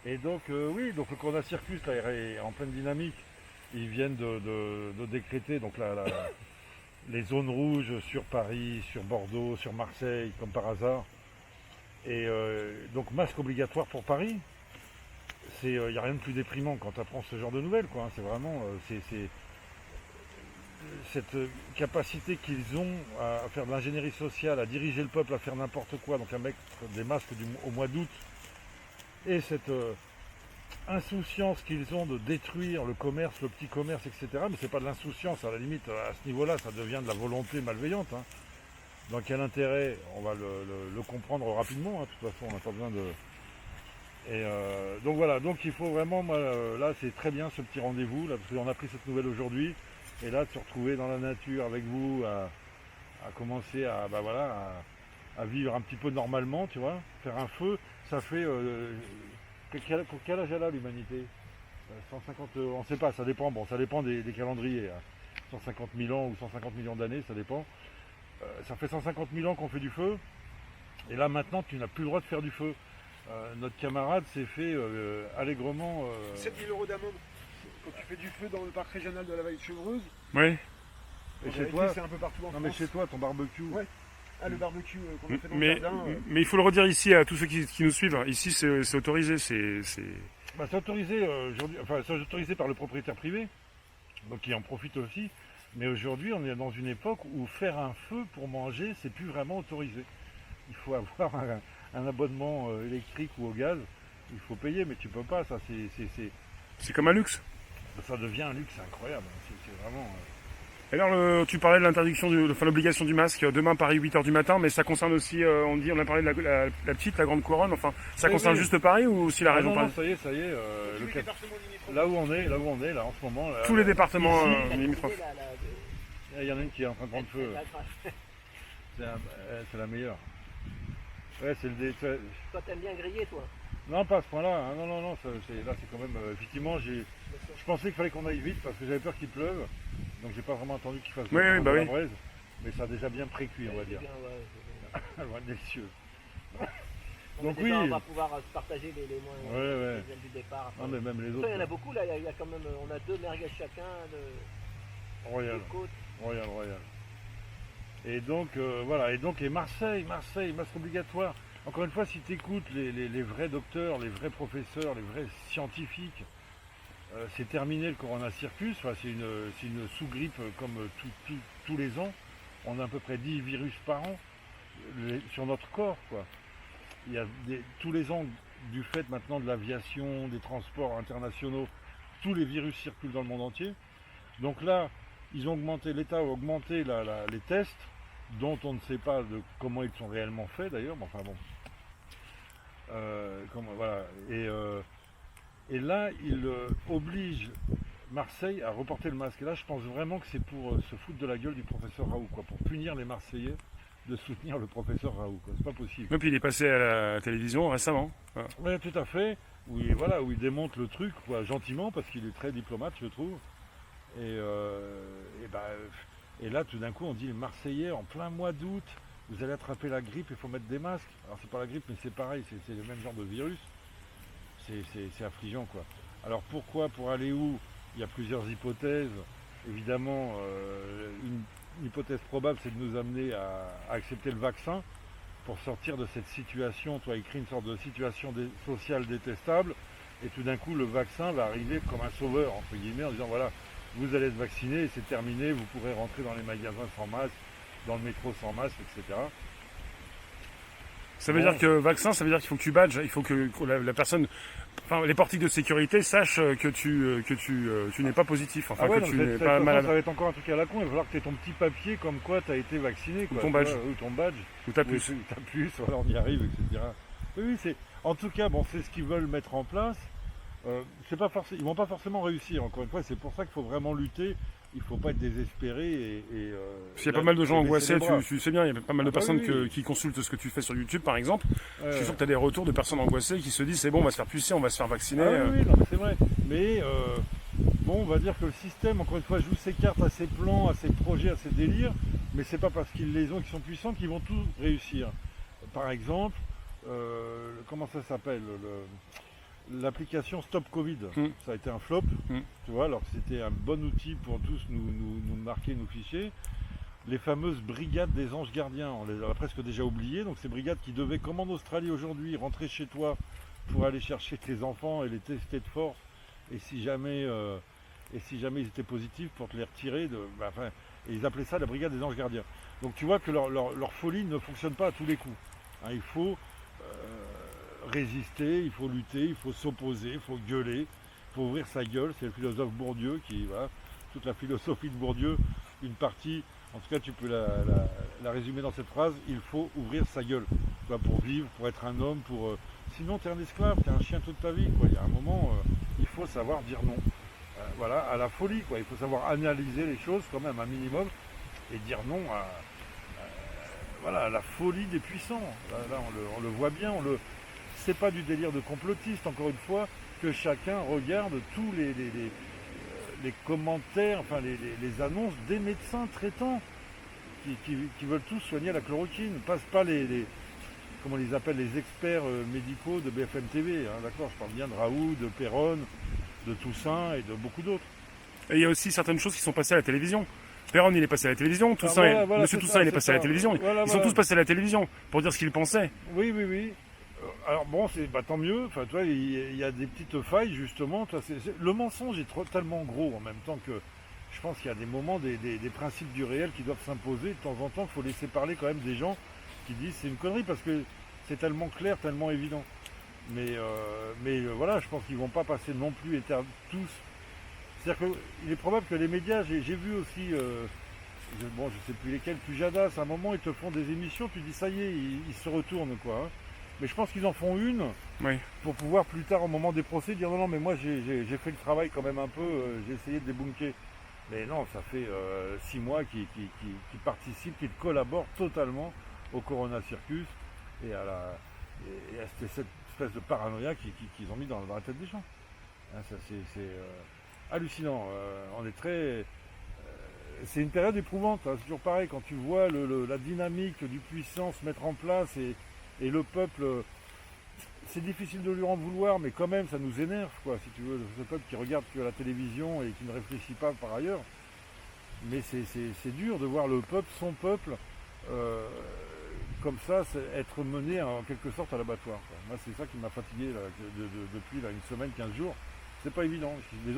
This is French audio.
Et donc, oui, donc le Corona Circus là, est en pleine dynamique. Ils viennent de décréter donc, les zones rouges sur Paris, sur Bordeaux, sur Marseille, comme par hasard. Et donc, masque obligatoire pour Paris. Il n'y a rien de plus déprimant quand tu apprends ce genre de nouvelles, quoi. Hein. C'est vraiment c'est cette capacité qu'ils ont à faire de l'ingénierie sociale, à diriger le peuple, à faire n'importe quoi, donc à mettre des masques au mois d'août, et cette insouciance qu'ils ont de détruire le commerce, le petit commerce, etc. Mais c'est pas de l'insouciance, à la limite, à ce niveau-là, ça devient de la volonté malveillante. Hein. Dans quel intérêt? On va le comprendre rapidement, hein. De toute façon, on n'a pas besoin de... Et donc voilà, donc il faut vraiment, là c'est très bien ce petit rendez-vous, là, parce qu'on a pris cette nouvelle aujourd'hui, et là de se retrouver dans la nature avec vous, à commencer à, bah voilà, à vivre un petit peu normalement, tu vois, faire un feu, ça fait, pour quel âge elle a l'humanité? 150, on ne sait pas, ça dépend, bon ça dépend des calendriers, hein. 150 000 ans ou 150 millions d'années, ça dépend. Ça fait 150 000 ans qu'on fait du feu, et là maintenant tu n'as plus le droit de faire du feu. Notre camarade s'est fait allègrement... 7 000 € d'amende quand tu fais du feu dans le parc régional de la Vallée de Chevreuse. Oui. Et chez toi, c'est un peu partout en non France. mais chez toi, ton barbecue... Ouais. Ah, le barbecue qu'on a fait dans le Mais, jardin. mais il faut le redire ici à tous ceux qui nous suivent. Ici, c'est autorisé. Bah, c'est autorisé aujourd'hui, enfin c'est autorisé par le propriétaire privé, donc il en profite aussi. Mais aujourd'hui, on est dans une époque où faire un feu pour manger, c'est plus vraiment autorisé. Il faut avoir un abonnement électrique ou au gaz, il faut payer, mais tu peux pas, ça C'est comme un luxe. ça devient un luxe incroyable. C'est vraiment... Et alors, tu parlais de l'interdiction, enfin l'obligation du masque demain Paris 8h du matin, mais ça concerne aussi, on a parlé de la petite, la grande couronne, enfin, ça Oui, concerne oui. juste Paris ou aussi la Ah région non, non, parisienne? ça y est, Tous les départements limitrophes. là où on est, là en ce moment, là, Tous les départements ici, limitrophes. il y en a une qui est en train de prendre feu. C'est la meilleure. Ouais, c'est Toi, t'aimes bien griller, toi. Non, pas à ce point-là. Hein. Non, là, c'est quand même. Effectivement, je pensais qu'il fallait qu'on aille vite parce que j'avais peur qu'il pleuve. Donc, j'ai pas vraiment attendu qu'il fasse Oui, oui, bah de la oui. braise. Mais ça a déjà bien pré-cuit, on va dire. Bien, ouais, Elle va être délicieuse. Bon, Donc, mais déjà, oui. on va pouvoir se partager les moins Ouais. les ailes du départ. Non, mais même les Après, autres. il y en a beaucoup, là, il y a quand même, on a 2 merguez chacun de Royal. côte. Royal. Et donc, voilà. Et donc, Marseille, masque obligatoire. Encore une fois, si tu écoutes les vrais docteurs, les vrais professeurs, les vrais scientifiques, c'est terminé le Corona Circus. Enfin, c'est une sous-grippe comme tous les ans. On a à peu près 10 virus par an sur notre corps, quoi. Il y a tous les ans, du fait maintenant de l'aviation, des transports internationaux, tous les virus circulent dans le monde entier. Donc là, l'État a augmenté les tests, dont on ne sait pas comment ils sont réellement faits d'ailleurs, mais enfin bon. Voilà. Et là, il oblige Marseille à reporter le masque. Et là, je pense vraiment que c'est pour se foutre de la gueule du professeur Raoult, quoi, pour punir les Marseillais de soutenir le professeur Raoult, quoi. C'est pas possible. Et puis il est passé à la télévision récemment. Voilà. Oui, tout à fait. Où il démonte le truc, quoi, gentiment, parce qu'il est très diplomate, je trouve. Et là, tout d'un coup, on dit les Marseillais, en plein mois d'août, vous allez attraper la grippe, il faut mettre des masques. Alors, c'est pas la grippe, mais c'est pareil, c'est le même genre de virus. C'est affligeant, quoi. Alors, pourquoi? Pour aller où? Il y a plusieurs hypothèses. Évidemment, une hypothèse probable, c'est de nous amener à accepter le vaccin pour sortir de cette situation. Tu as écrit une sorte de situation sociale détestable, et tout d'un coup, le vaccin va arriver comme un sauveur, entre guillemets, en disant voilà, vous allez être vacciné et c'est terminé, vous pourrez rentrer dans les magasins sans masque, dans le métro sans masque, etc. Ça veut dire que vaccin, ça veut dire qu'il faut que tu badges, il faut que la personne, enfin les portiques de sécurité sachent que tu n'es pas positif, enfin que tu n'es pas malade. Ça va être encore un truc à la con, il va falloir que tu aies ton petit papier comme quoi tu as été vacciné, quoi, ton badge. ou ton badge, Ou ta puce. ta puce, voilà, on y arrive, etc. Oui, en tout cas, bon, c'est ce qu'ils veulent mettre en place. Ils vont pas forcément réussir, encore une fois, c'est pour ça qu'il faut vraiment lutter. Il ne faut pas être désespéré Il y a pas mal de gens angoissés, tu sais bien, il y a pas mal de personnes oui. qui consultent ce que tu fais sur YouTube par exemple. Je suis sûr Ouais. que tu as des retours de personnes angoissées qui se disent c'est bon, on va se faire pucer, on va se faire vacciner. Oui, non, mais c'est vrai. Mais bon, on va dire que le système, encore une fois, joue ses cartes à ses plans, à ses projets, à ses délires, mais c'est pas parce qu'ils les ont, qu'ils sont puissants, qu'ils vont tout réussir. Par exemple, comment ça s'appelle l'application Stop Covid. Mm. Ça a été un flop, Mm. tu vois, alors que c'était un bon outil pour tous nous marquer nos fichiers. Les fameuses brigades des anges gardiens, on les a presque déjà oubliées. Donc ces brigades qui devaient, comme en Australie aujourd'hui, rentrer chez toi pour aller chercher tes enfants et les tester de force. Et si jamais ils étaient positifs, pour te les retirer. Et ils appelaient ça la brigade des anges gardiens. Donc tu vois que leur folie ne fonctionne pas à tous les coups. Hein, il faut résister, il faut lutter, il faut s'opposer, il faut gueuler, il faut ouvrir sa gueule. C'est le philosophe Bourdieu qui, voilà, toute la philosophie de Bourdieu, une partie, en tout cas tu peux la résumer dans cette phrase, il faut ouvrir sa gueule. Tu vois, pour vivre, pour être un homme, sinon tu es un esclave, tu es un chien toute ta vie, quoi. Il y a un moment, il faut savoir dire non. Voilà, à la folie, quoi. Il faut savoir analyser les choses quand même un minimum et dire non à la folie des puissants. Là, on le voit bien, c'est pas du délire de complotiste, encore une fois, que chacun regarde tous les commentaires, enfin les annonces des médecins traitants qui veulent tous soigner à la chloroquine. Pas comment on les appelle, les experts médicaux de BFM TV, hein, d'accord, je parle bien de Raoult, de Perron, de Toussaint et de beaucoup d'autres. Et il y a aussi certaines choses qui sont passées à la télévision. Perron, il est passé à la télévision. Toussaint, Monsieur Toussaint, il est passé à la télévision. Ils sont tous passés à la télévision pour dire ce qu'ils pensaient. Oui. Alors bon, tant mieux. Enfin, toi, il y a des petites failles justement. Toi, le mensonge est tellement gros en même temps que je pense qu'il y a des moments, des principes du réel qui doivent s'imposer. De temps en temps, il faut laisser parler quand même des gens qui disent c'est une connerie parce que c'est tellement clair, tellement évident. Mais voilà, je pense qu'ils vont pas passer non plus tous. C'est-à-dire qu'il est probable que les médias, j'ai vu aussi, je sais plus lesquels, Pujadas, à un moment ils te font des émissions, tu dis ça y est, ils se retournent quoi. Hein. Mais je pense qu'ils en font une pour pouvoir plus tard au moment des procès dire non mais moi j'ai fait le travail quand même un peu, j'ai essayé de débunker. Mais non, ça fait 6 mois qu'ils participent, qu'ils collaborent totalement au Corona Circus et à cette espèce de paranoïa qu'ils ont mis dans la tête des gens. Hein, ça c'est hallucinant. On est c'est une période éprouvante. Hein, c'est toujours pareil quand tu vois la dynamique du puissant se mettre en place et le peuple. C'est difficile de lui en vouloir, mais quand même ça nous énerve, quoi. Si tu veux, ce peuple qui regarde que la télévision et qui ne réfléchit pas par ailleurs. Mais c'est dur de voir le peuple, son peuple. Comme ça, être mené en quelque sorte à l'abattoir. Moi, c'est ça qui m'a fatigué là, depuis une semaine, 15 jours. C'est pas évident. Les autres